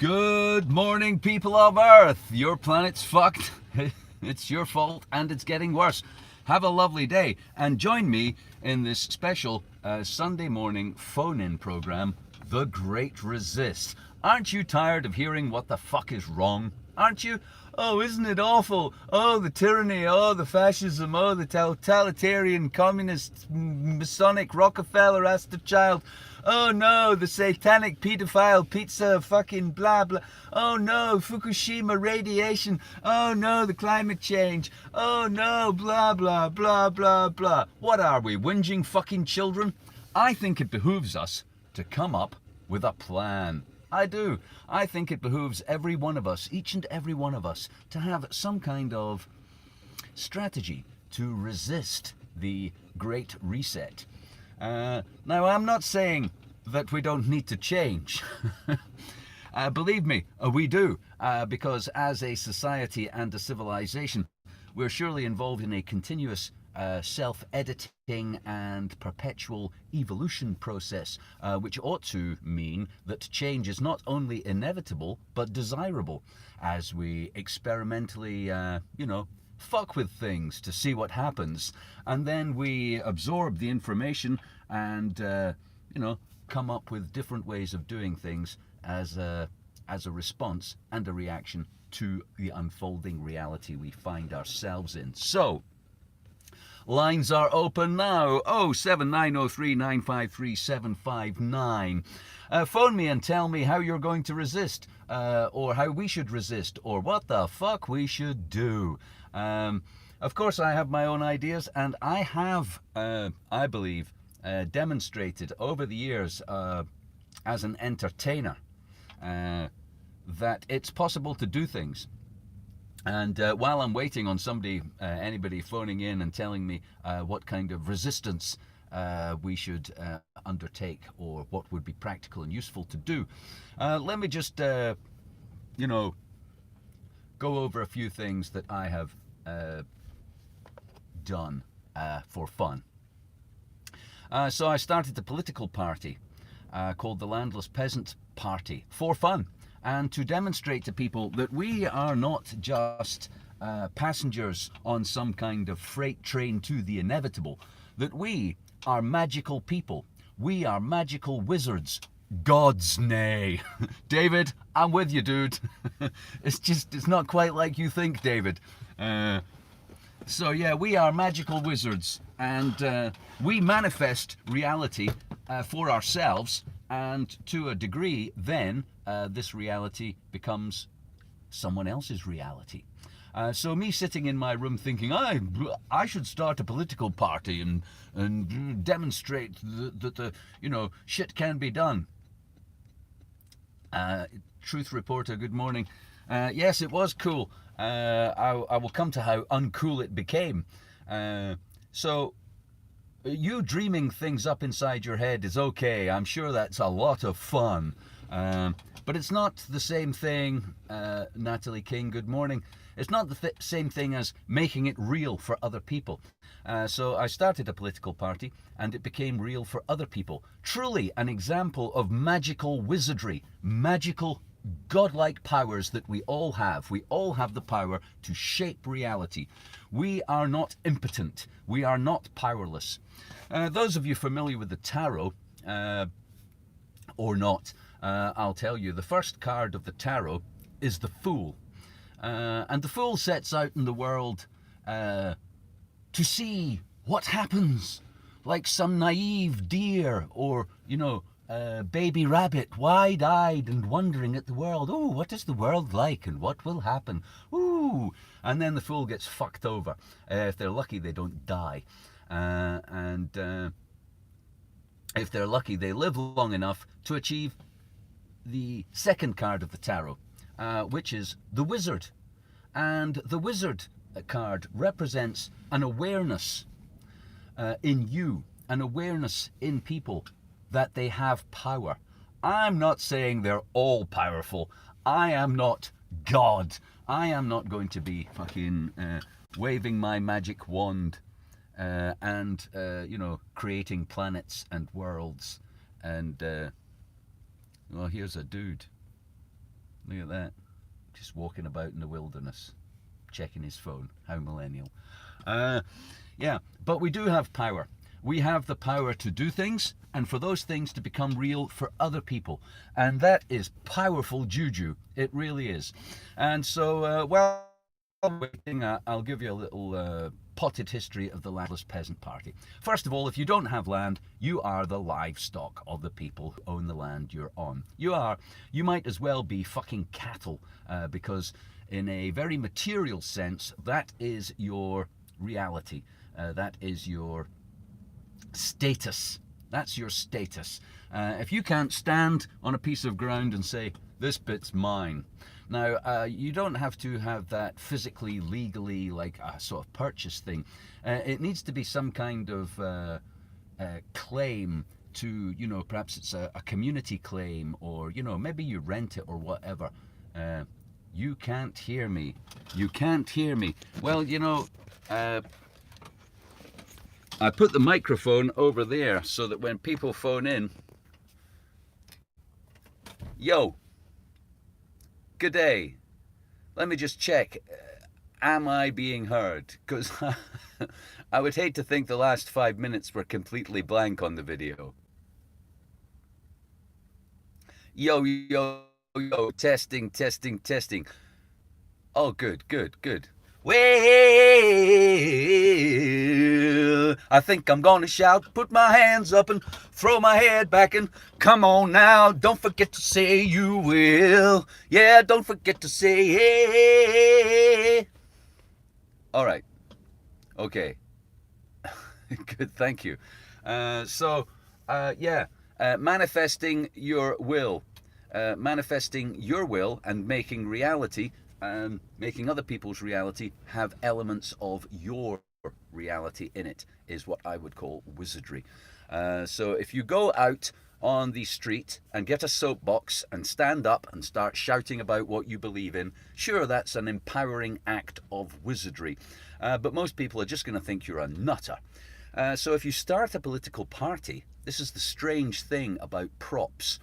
Good morning, people of Earth. Your planet's fucked. It's your fault, and it's getting worse. Have a lovely day, and join me in this special Sunday morning phone-in program, The Great Resist. Aren't you tired of hearing what the fuck is wrong? Aren't you? Oh, isn't it awful? Oh, the tyranny. Oh, the fascism. Oh, the totalitarian, communist, Masonic, Rockefeller, Rothschild. Oh no, the satanic pedophile pizza fucking blah blah. Oh no, Fukushima radiation. Oh no, the climate change. Oh no, blah blah blah blah blah. What are we, whinging fucking children? I think it behooves us to come up with a plan. I do. I think it behooves every one of us, each and every one of us, to have some kind of strategy to resist the Great Reset. Now, I'm not saying that we don't need to change. Believe me, we do, because as a society and a civilization, we're surely involved in a continuous self-editing and perpetual evolution process, which ought to mean that change is not only inevitable, but desirable, as we experimentally, fuck with things to see what happens, and then we absorb the information and come up with different ways of doing things as a response and a reaction to the unfolding reality we find ourselves in. So lines are open now. 07903953759. Phone me and tell me how you're going to resist, or how we should resist, or what the fuck we should do. Of course, I have my own ideas, and I have, I believe, demonstrated over the years as an entertainer that it's possible to do things. And while I'm waiting on anybody phoning in and telling me what kind of resistance we should undertake, or what would be practical and useful to do, let me just, go over a few things that I have done for fun. So I started a political party called the Landless Peasant Party for fun, and to demonstrate to people that we are not just passengers on some kind of freight train to the inevitable, that we are magical people. We are magical wizards. Gods, nay. David, I'm with you, dude. It's not quite like you think, David. So yeah, we are magical wizards, and we manifest reality for ourselves, and to a degree then this reality becomes someone else's reality. So me sitting in my room thinking, I should start a political party and demonstrate that the shit can be done. Truth reporter, good morning. Yes, it was cool. I will come to how uncool it became. So you dreaming things up inside your head is okay. I'm sure that's a lot of fun. But it's not the same thing, Natalie King, good morning. It's not the same thing as making it real for other people. So I started a political party, and it became real for other people. Truly an example of magical wizardry, magical godlike powers that we all have. We all have the power to shape reality. We are not impotent. We are not powerless. Those of you familiar with the tarot, or not, I'll tell you, the first card of the tarot is the Fool. And the Fool sets out in the world to see what happens, like some naive deer or, baby rabbit, wide-eyed and wondering at the world. Oh, what is the world like, and what will happen? Ooh, and then the Fool gets fucked over. If they're lucky, they don't die. And if they're lucky, they live long enough to achieve the second card of the tarot, which is the Wizard. And the Wizard card represents an awareness in you, an awareness in people that they have power. I'm not saying they're all powerful. I am not God. I am not going to be fucking waving my magic wand and creating planets and worlds. And well, here's a dude. Look at that. Just walking about in the wilderness, checking his phone. How millennial. Yeah, but we do have power. We have the power to do things and for those things to become real for other people. And that is powerful juju. It really is. And so, while waiting, I'll give you a little potted history of the Landless Peasant Party. First of all, if you don't have land, you are the livestock of the people who own the land you're on. You might as well be fucking cattle, because in a very material sense, that is your reality. That is your status. That's your status. If you can't stand on a piece of ground and say, this bit's mine. Now, you don't have to have that physically, legally, like a sort of purchase thing. It needs to be some kind of claim to, perhaps it's a community claim, or, maybe you rent it or whatever. You can't hear me. You can't hear me. Well, I put the microphone over there so that when people phone in, yo, good day. Let me just check. Am I being heard? Because I would hate to think the last 5 minutes were completely blank on the video. Yo, yo, yo, testing, testing, testing. Oh, good, good, good. Well, I think I'm gonna shout, put my hands up and throw my head back and come on now, don't forget to say you will. Yeah, don't forget to say hey. All right. Okay. Good, thank you. Manifesting your will. Manifesting your will and making reality, making other people's reality have elements of your reality in it, is what I would call wizardry. So if you go out on the street and get a soapbox and stand up and start shouting about what you believe in, sure, that's an empowering act of wizardry. But most people are just going to think you're a nutter. So if you start a political party, this is the strange thing about props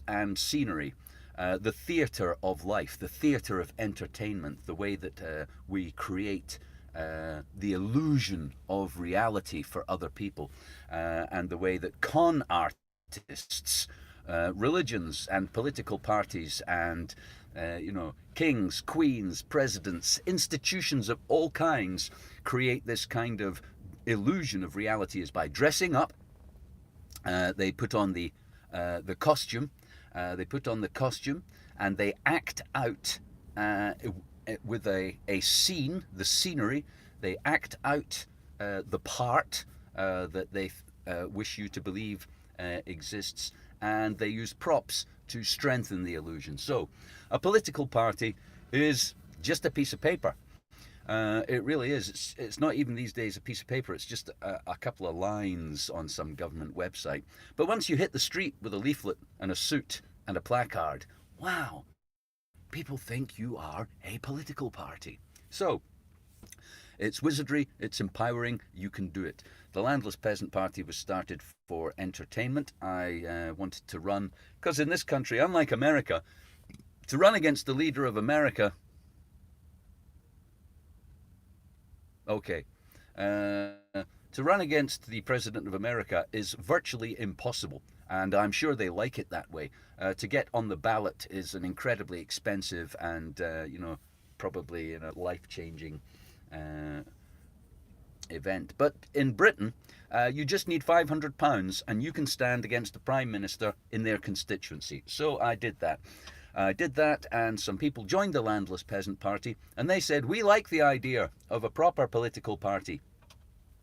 and scenery. The theatre of life, the theatre of entertainment, the way that we create the illusion of reality for other people, and the way that con artists, religions and political parties and kings, queens, presidents, institutions of all kinds create this kind of illusion of reality is by dressing up. They put on the costume. They put on the costume and they act out with a scene, the scenery. They act out the part that they wish you to believe exists, and they use props to strengthen the illusion. So a political party is just a piece of paper. It really is. It's not even these days a piece of paper. It's just a couple of lines on some government website. But once you hit the street with a leaflet and a suit and a placard, wow, people think you are a political party. So it's wizardry, it's empowering, you can do it. The Landless Peasant Party was started for entertainment. I wanted to run, because in this country, unlike America, to run against the leader of America, to run against the President of America is virtually impossible, and I'm sure they like it that way. To get on the ballot is an incredibly expensive and, probably life-changing event. But in Britain, you just need £500 and you can stand against the Prime Minister in their constituency. So I did that. And some people joined the Landless Peasant Party, and they said, we like the idea of a proper political party.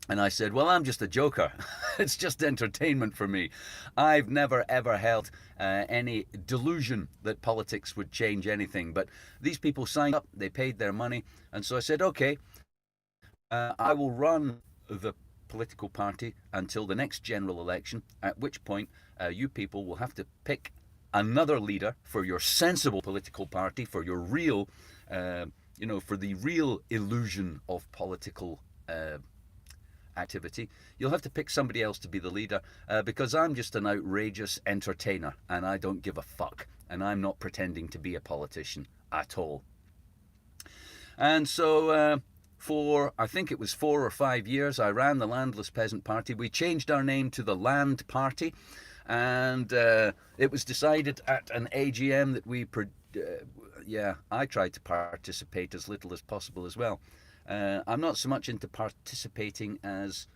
And I said, well, I'm just a joker. It's just entertainment for me. I've never, ever held any delusion that politics would change anything. But these people signed up, they paid their money. And so I said, okay, I will run the political party until the next general election, at which point you people will have to pick another leader for your sensible political party, for your real, for the real illusion of political activity. You'll have to pick somebody else to be the leader, because I'm just an outrageous entertainer and I don't give a fuck. and I'm not pretending to be a politician at all. And so for, I think it was 4 or 5 years, I ran the Landless Peasant Party. We changed our name to the Land Party, and it was decided at an AGM that I tried to participate as little as possible as well. I'm not so much into participating as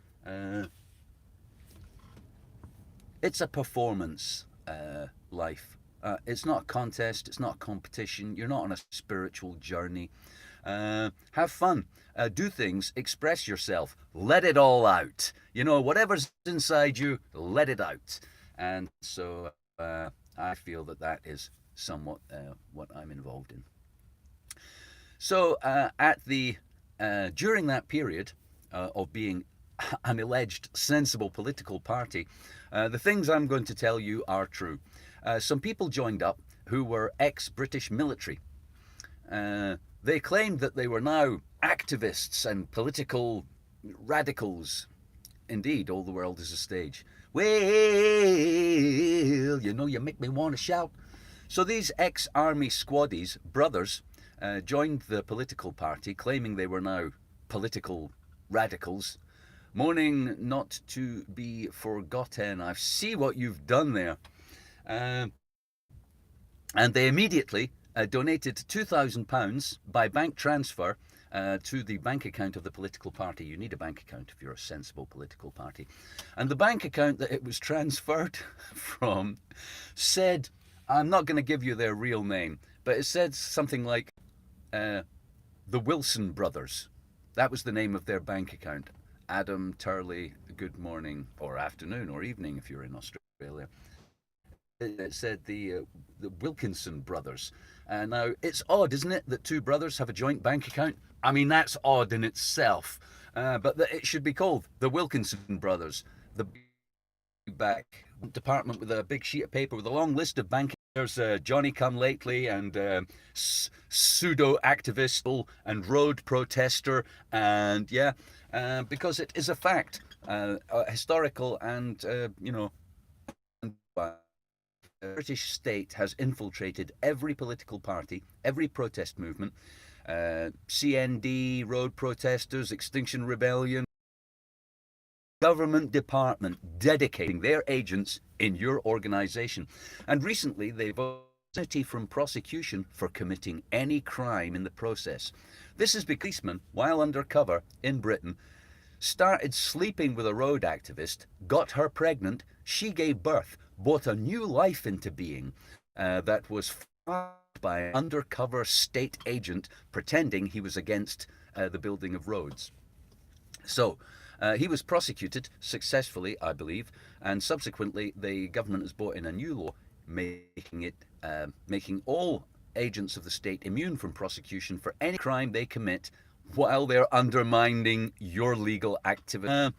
it's a performance life. It's not a contest, it's not a competition, you're not on a spiritual journey. Have fun, do things, express yourself, let it all out. You know, whatever's inside you, let it out. And so I feel that that is somewhat what I'm involved in. So during that period of being an alleged sensible political party, the things I'm going to tell you are true. Some people joined up who were ex-British military. They claimed that they were now activists and political radicals. Indeed, all the world is a stage. Well, you know, you make me want to shout. So these ex-army squaddies, brothers, joined the political party, claiming they were now political radicals, mourning not to be forgotten. I see what you've done there. And they immediately donated £2,000 by bank transfer to the bank account of the political party. You need a bank account if you're a sensible political party. And the bank account that it was transferred from said, I'm not going to give you their real name, but it said something like the Wilson Brothers. That was the name of their bank account. Adam Turley, good morning, or afternoon, or evening if you're in Australia. It said the Wilkinson Brothers. Now, it's odd, isn't it, that two brothers have a joint bank account? I mean, that's odd in itself. But it should be called the Wilkinson Brothers. The back department with a big sheet of paper with a long list of bank. There's Johnny Come Lately and pseudo-activist and road protester. And because it is a fact, historical and, the British state has infiltrated every political party, every protest movement, CND, road protesters, Extinction Rebellion, government department dedicating their agents in your organisation. And recently they've immunity from prosecution for committing any crime in the process. This is because policemen, while undercover in Britain, started sleeping with a road activist, got her pregnant, she gave birth, brought a new life into being that was fought by an undercover state agent pretending he was against the building of roads. So he was prosecuted successfully, I believe, and subsequently the government has brought in a new law making all agents of the state immune from prosecution for any crime they commit while they're undermining your legal activity.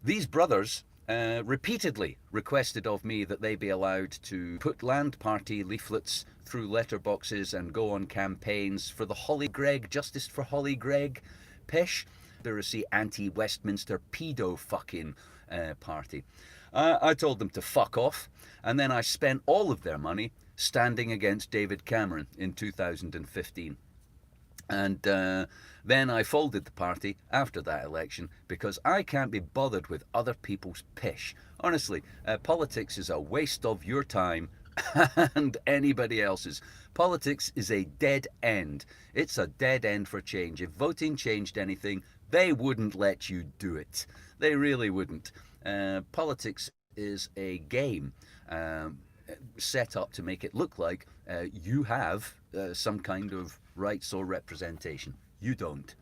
These brothers repeatedly requested of me that they be allowed to put Land Party leaflets through letterboxes and go on campaigns for the Holly Gregg, Justice for Holly Gregg, PISH, conspiracy anti-Westminster pedo-fucking party. I told them to fuck off, and then I spent all of their money standing against David Cameron in 2015. And then I folded the party after that election because I can't be bothered with other people's pish. Honestly, politics is a waste of your time and anybody else's. Politics is a dead end. It's a dead end for change. If voting changed anything, they wouldn't let you do it. They really wouldn't. Politics is a game set up to make it look like you have some kind of rights or representation. You don't.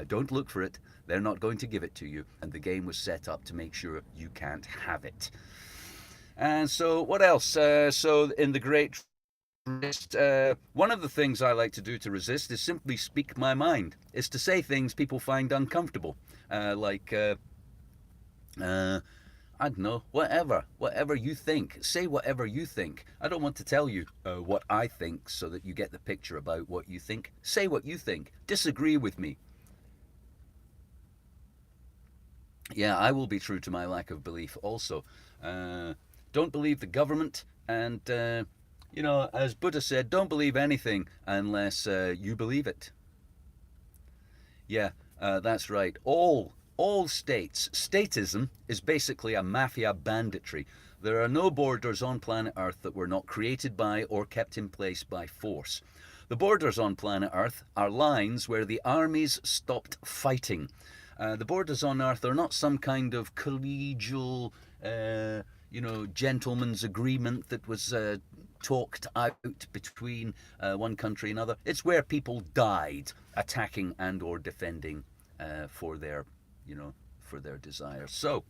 Don't look for it. They're not going to give it to you. And the game was set up to make sure you can't have it. And so what else? So in the great resist, one of the things I like to do to resist is simply speak my mind. Is to say things people find uncomfortable. I don't know, whatever you think. Say whatever you think. I don't want to tell you what I think so that you get the picture about what you think. Say what you think. Disagree with me. Yeah, I will be true to my lack of belief also. Don't believe the government, and You know, as Buddha said, don't believe anything unless you believe it. Yeah, that's right. All states. Statism is basically a mafia banditry. There are no borders on planet Earth that were not created by or kept in place by force. The borders on planet Earth are lines where the armies stopped fighting. The borders on Earth are not some kind of collegial, gentleman's agreement that was talked out between one country and another. It's where people died attacking and or defending for their, for their desires. So,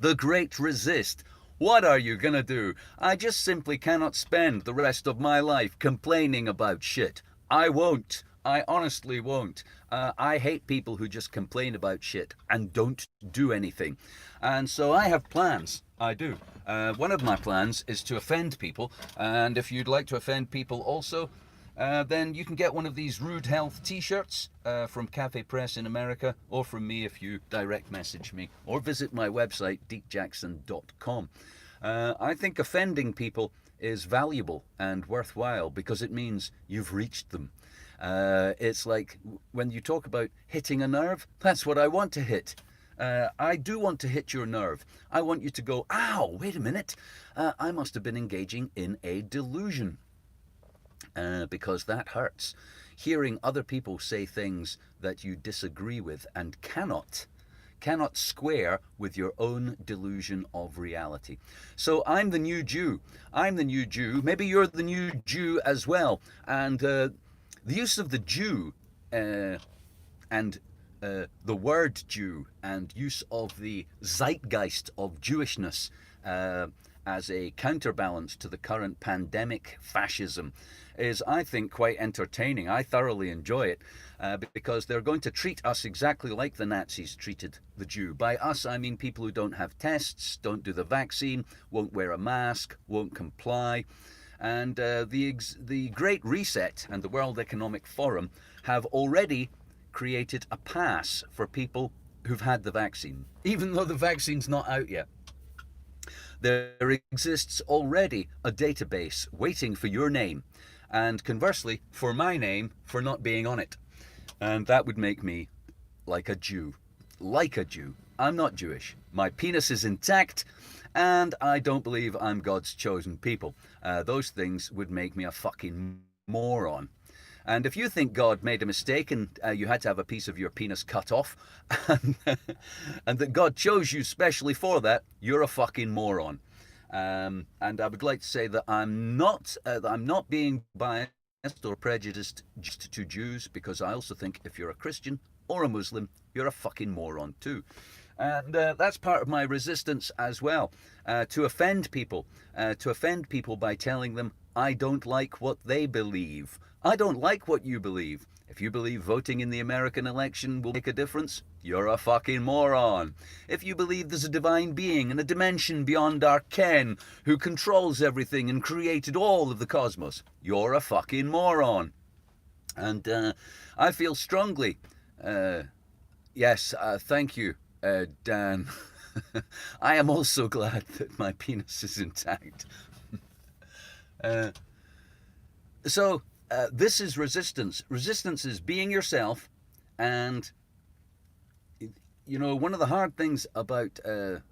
the Great Resist. What are you gonna do? I just simply cannot spend the rest of my life complaining about shit. I won't. I honestly won't. I hate people who just complain about shit and don't do anything. And so I have plans. I do. One of my plans is to offend people. And if you'd like to offend people also, then you can get one of these Rude Health t-shirts from Cafe Press in America, or from me if you direct message me, or visit my website, deekjackson.com. I think offending people is valuable and worthwhile because it means you've reached them. It's like when you talk about hitting a nerve, that's what I want to hit. I do want to hit your nerve. I want you to go, ow, wait a minute. I must have been engaging in a delusion. Because that hurts. Hearing other people say things that you disagree with and cannot square with your own delusion of reality. So I'm the new Jew. I'm the new Jew. Maybe you're the new Jew as well. And the use of the Jew and the word Jew and use of the zeitgeist of Jewishness as a counterbalance to the current pandemic fascism is, I think, quite entertaining. I thoroughly enjoy it because they're going to treat us exactly like the Nazis treated the Jew. By us, I mean people who don't have tests, don't do the vaccine, won't wear a mask, won't comply. And the Great Reset and the World Economic Forum have already created a pass for people who've had the vaccine, even though the vaccine's not out yet. There exists already a database waiting for your name, and conversely, for my name for not being on it. And that would make me like a Jew. Like a Jew. I'm not Jewish. My penis is intact, and I don't believe I'm God's chosen people. Those things would make me a fucking moron. And if you think God made a mistake and you had to have a piece of your penis cut off, and that God chose you specially for that, you're a fucking moron. And I would like to say that I'm not being biased or prejudiced just to Jews, because I also think if you're a Christian or a Muslim, you're a fucking moron too. And that's part of my resistance as well, to offend people by telling them I don't like what they believe. I don't like what you believe. If you believe voting in the American election will make a difference, you're a fucking moron. If you believe there's a divine being in a dimension beyond our ken who controls everything and created all of the cosmos, you're a fucking moron. And I feel strongly, yes, thank you, Dan. I am also glad that my penis is intact. So this is resistance. Resistance is being yourself, and one of the hard things about the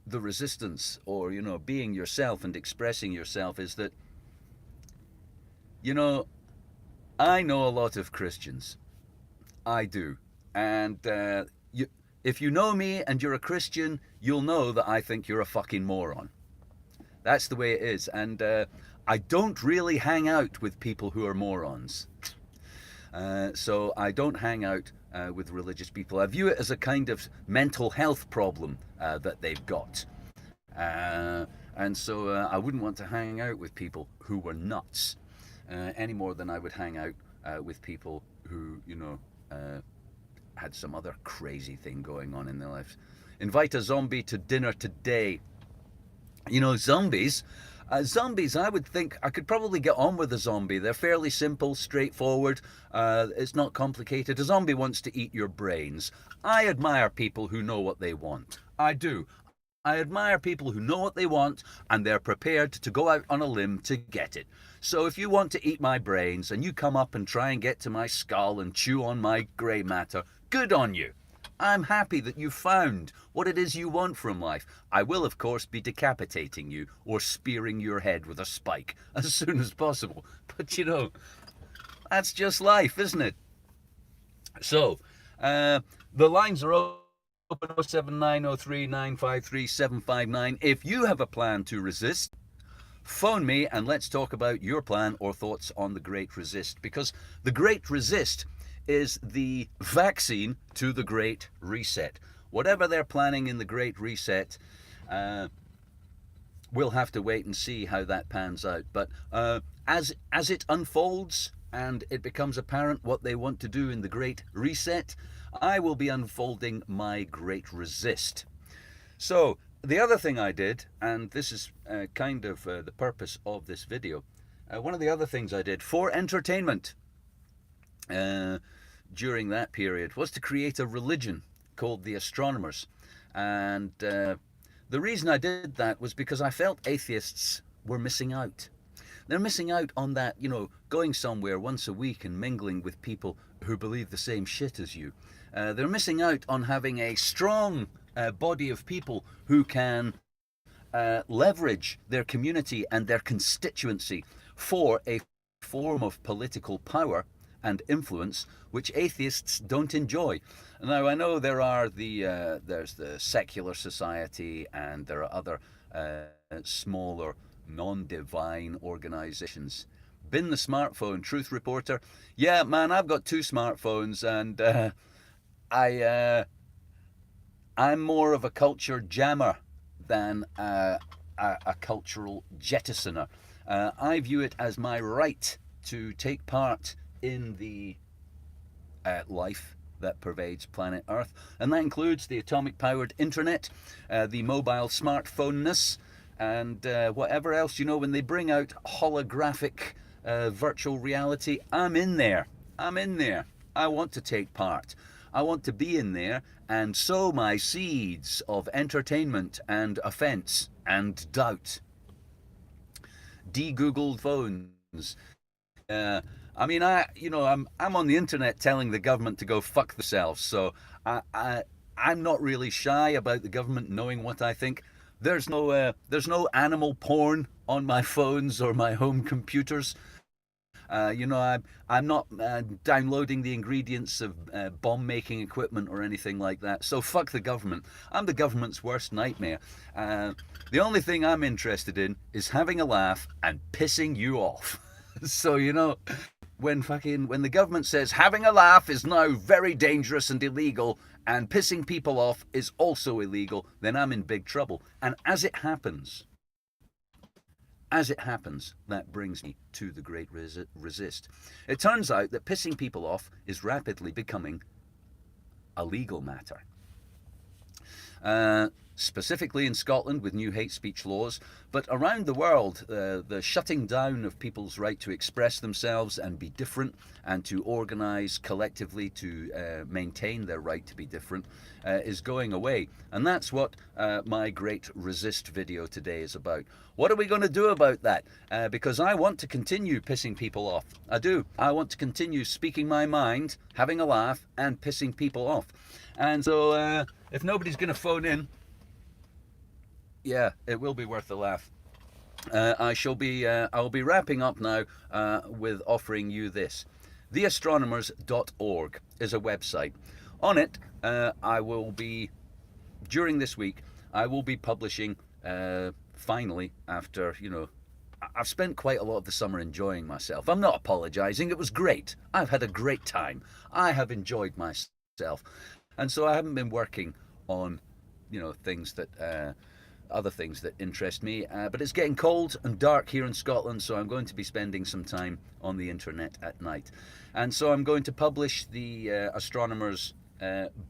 resistance, or being yourself and expressing yourself, is that I know a lot of Christians. I do, and if you know me and you're a Christian, you'll know that I think you're a fucking moron. That's the way it is, and I don't really hang out with people who are morons. So I don't hang out with religious people. I view it as a kind of mental health problem that they've got. And so I wouldn't want to hang out with people who were nuts any more than I would hang out with people who, had some other crazy thing going on in their lives. Invite a zombie to dinner today. Zombies, I would think I could probably get on with a zombie. They're fairly simple, straightforward. It's not complicated. A zombie wants to eat your brains. I admire people who know what they want. I do. I admire people who know what they want and they're prepared to go out on a limb to get it. So if you want to eat my brains and you come up and try and get to my skull and chew on my grey matter, good on you. I'm happy that you found what it is you want from life. I will, of course, be decapitating you or spearing your head with a spike as soon as possible. But you know, that's just life, isn't it? So, the lines are open. 07903953759. If you have a plan to resist, phone me and let's talk about your plan or thoughts on the Great Resist, because the Great Resist is the vaccine to the Great Reset. Whatever they're planning in the Great Reset, we'll have to wait and see how that pans out. But as it unfolds and it becomes apparent what they want to do in the Great Reset, I will be unfolding my Great Resist. So the other thing I did, and this is kind of the purpose of this video, one of the other things I did for entertainment during that period was to create a religion called the Astronomers. And the reason I did that was because I felt atheists were missing out. They're missing out on that, you know, going somewhere once a week and mingling with people who believe the same shit as you. They're missing out on having a strong body of people who can leverage their community and their constituency for a form of political power and influence which atheists don't enjoy. Now, I know there are there's the secular society and there are other smaller non-divine organizations. Bin the smartphone, Truth Reporter. Yeah, man, I've got 2 smartphones and I'm more of a culture jammer than a cultural jettisoner. I view it as my right to take part in the life that pervades planet Earth, and that includes the atomic-powered internet, the mobile smartphone-ness, and whatever else, you know, when they bring out holographic virtual reality, I'm in there. I'm in there. I want to take part. I want to be in there and sow my seeds of entertainment and offence and doubt. De-Googled phones. I mean, I'm on the internet telling the government to go fuck themselves, so I'm not really shy about the government knowing what I think. There's no animal porn on my phones or my home computers. I'm not downloading the ingredients of bomb-making equipment or anything like that. So fuck the government. I'm the government's worst nightmare. The only thing I'm interested in is having a laugh and pissing you off. So, you know, when the government says having a laugh is now very dangerous and illegal and pissing people off is also illegal, then I'm in big trouble. And as it happens, that brings me to the Great Resist. It turns out that pissing people off is rapidly becoming a legal matter. Specifically in Scotland with new hate speech laws, but around the world, the shutting down of people's right to express themselves and be different and to organise collectively to maintain their right to be different is going away. And that's what my Great Resist video today is about. What are we going to do about that? Because I want to continue pissing people off. I do. I want to continue speaking my mind, having a laugh, and pissing people off. And so if nobody's going to phone in, yeah, it will be worth a laugh. I'll be wrapping up now with offering you this. Theastronomers.org is a website. On it, during this week, I will be publishing, finally, after, I've spent quite a lot of the summer enjoying myself. I'm not apologising, it was great. I've had a great time. I have enjoyed myself. And so I haven't been working on, things that... other things that interest me, but it's getting cold and dark here in Scotland, so I'm going to be spending some time on the internet at night. And so I'm going to publish the Astronomers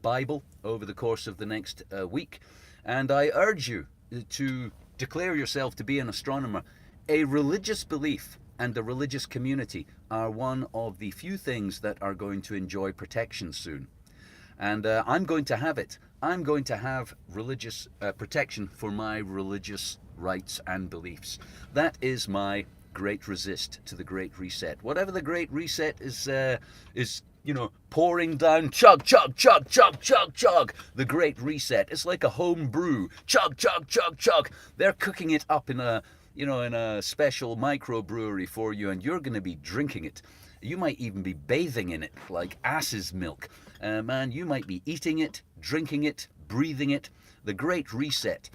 Bible over the course of the next week, and I urge you to declare yourself to be an astronomer. A religious belief and a religious community are one of the few things that are going to enjoy protection soon. And I'm going to have it. I'm going to have religious protection for my religious rights and beliefs. That is my great resist to the Great Reset. Whatever the Great Reset is pouring down, chug, chug, chug, chug, chug, chug. The Great Reset. It's like a home brew. Chug, chug, chug, chug. They're cooking it up in a special microbrewery for you, and you're going to be drinking it. You might even be bathing in it like ass's milk. Man, you might be eating it, drinking it, breathing it. The Great Reset.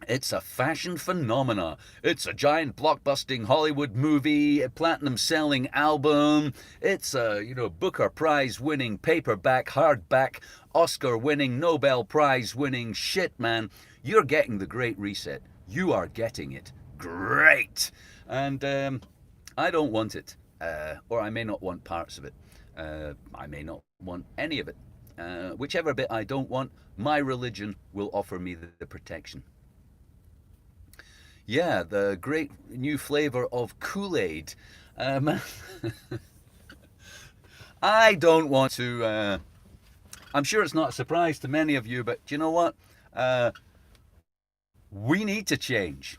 It's a fashion phenomena. It's a giant blockbusting Hollywood movie, a platinum-selling album. It's a, Booker Prize-winning paperback, hardback, Oscar-winning, Nobel Prize-winning shit, man. You're getting the Great Reset. You are getting it. Great! And I don't want it. Or I may not want parts of it. I may not want any of it. Whichever bit I don't want, my religion will offer me the protection. Yeah, the great new flavor of Kool-Aid. I don't want to... I'm sure it's not a surprise to many of you, but do you know what? We need to change.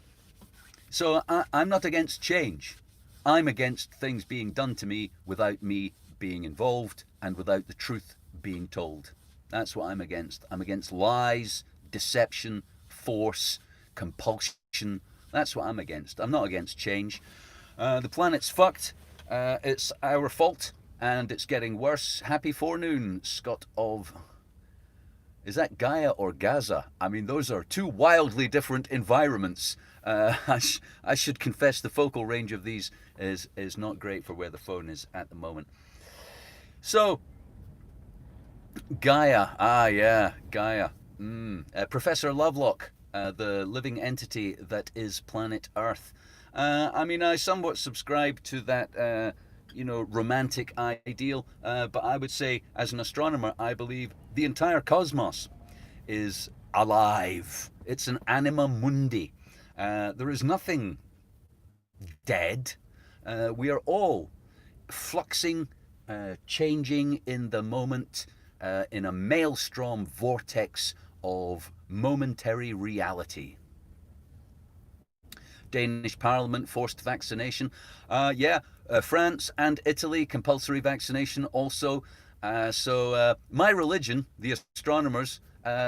So I'm not against change. I'm against things being done to me without me being involved and without the truth being told. That's what I'm against. I'm against lies, deception, force, compulsion. That's what I'm against. I'm not against change. The planet's fucked. It's our fault, and it's getting worse. Happy forenoon, Scott of... Is that Gaia or Gaza? I mean, those are two wildly different environments. I should confess the focal range of these is not great for where the phone is at the moment. So, Gaia. Ah, yeah, Gaia. Professor Lovelock. The living entity that is planet Earth. I somewhat subscribe to that, romantic ideal, but I would say, as an astronomer, I believe the entire cosmos is alive. It's an anima mundi. There is nothing dead. We are all fluxing, changing in the moment, in a maelstrom vortex of momentary reality. Danish Parliament forced vaccination. France and Italy compulsory vaccination also. So my religion, the Astronomers,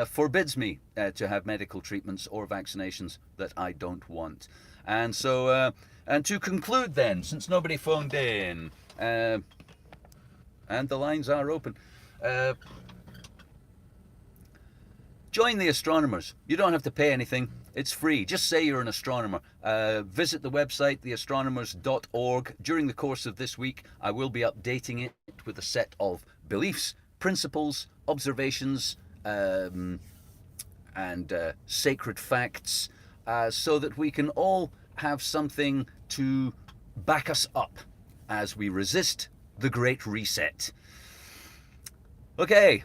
forbids me to have medical treatments or vaccinations that I don't want. And so, and to conclude then, since nobody phoned in, and the lines are open, join the Astronomers. You don't have to pay anything. It's free. Just say you're an astronomer. Visit the website, theastronomers.org. During the course of this week, I will be updating it with a set of beliefs, principles, observations, and sacred facts, so that we can all have something to back us up as we resist the Great Reset. Okay,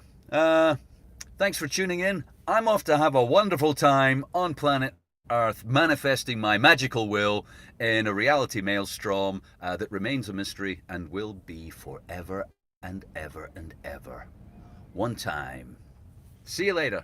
thanks for tuning in. I'm off to have a wonderful time on planet Earth, manifesting my magical will in a reality maelstrom that remains a mystery and will be forever and ever and ever. One time. See you later.